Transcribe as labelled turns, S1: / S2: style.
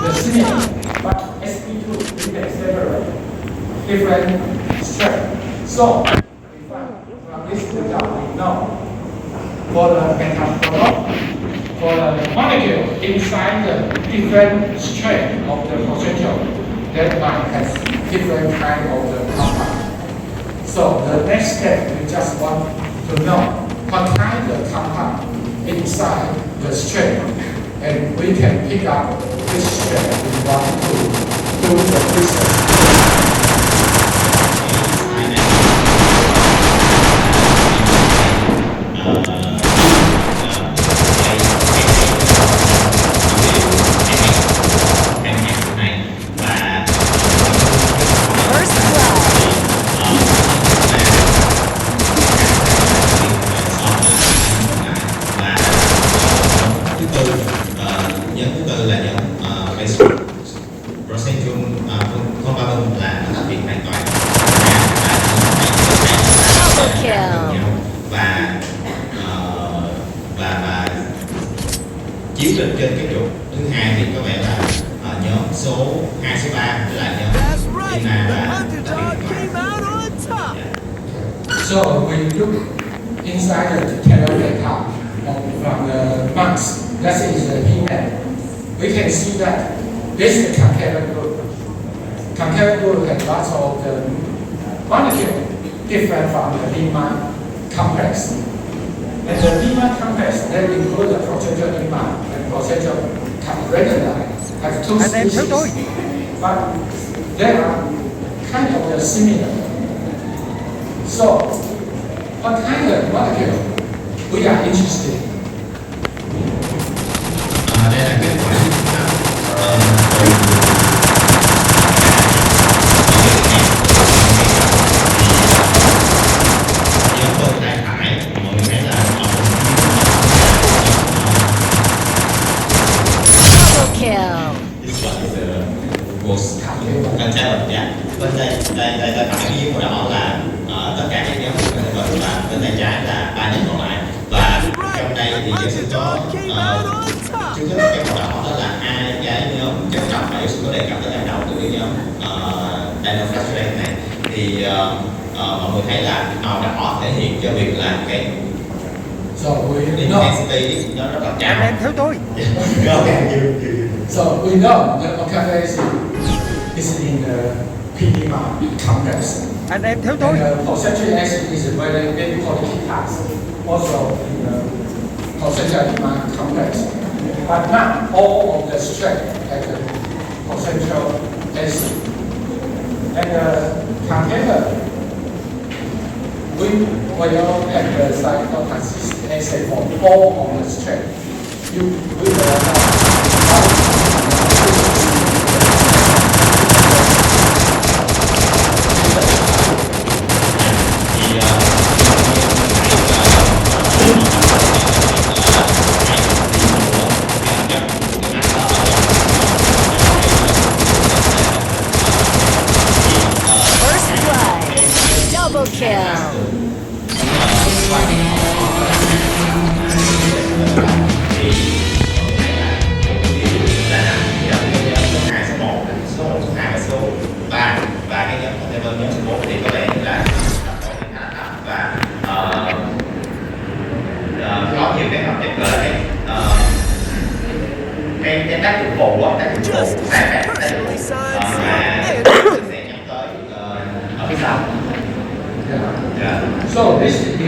S1: the same, but SP2 we can separate different strength. So from this result we know for the metabolite, for the molecule inside the different strength of the potential, that might have different kind of the compound. So the next step we just want to know what kind of compound inside the strength, and we can pick up which strength we want to do the research.
S2: Nhóm thứ tư là nhóm procedural compound là nó tách biệt hoàn toàn và chiếu lên trên cái trục thứ hai thì có vẻ là nhóm số 2 số 3 là nhóm Ina và
S1: So we look inside the caloric count from the months. That is the P-net. We can see that this is the concurrent group. Concurrent group has lots of the molecule different from the imine complex. And the imine complex that include the potential imine and potential regular have two species, but they are kind of similar. So, what kind of molecule we are interested in?
S2: Đây là kết quả nhóm bên tay phải mọi người thấy là this one is the most contained, yeah. Bên tay phải cái màu đỏ là tất cả các nhóm contained và bên tay trái là 3 nhóm còn lại, và trong đây thì sẽ có trước hết cái màu đỏ đó là hai cái nhóm chất trọng mà Yusuf có đề cập tới ban đầu từ cái nhóm dinoflagellate này, thì mọi người thấy là màu đỏ thể hiện cho việc là cái intensity nó rất là cao.
S3: Em theo tôi.
S1: So we know the oxidase is in the PDMA complex.
S3: Anh em theo tôi.
S1: And the concentric acid is very polypeptides, also in the concentric complex. But not all of the strength at the concentric acid. And the container, we will have the cytotoxic acid for all of the strength. We will
S4: Double kill.
S2: Và cái nhóm container nhóm số 4 thì có vẻ là và có nhiều cái hợp chất là cái tác dụng phụ tác dụng phụ sai phép tác dụng phụ mà sẽ nhắm tới ở phía sau.
S1: So this is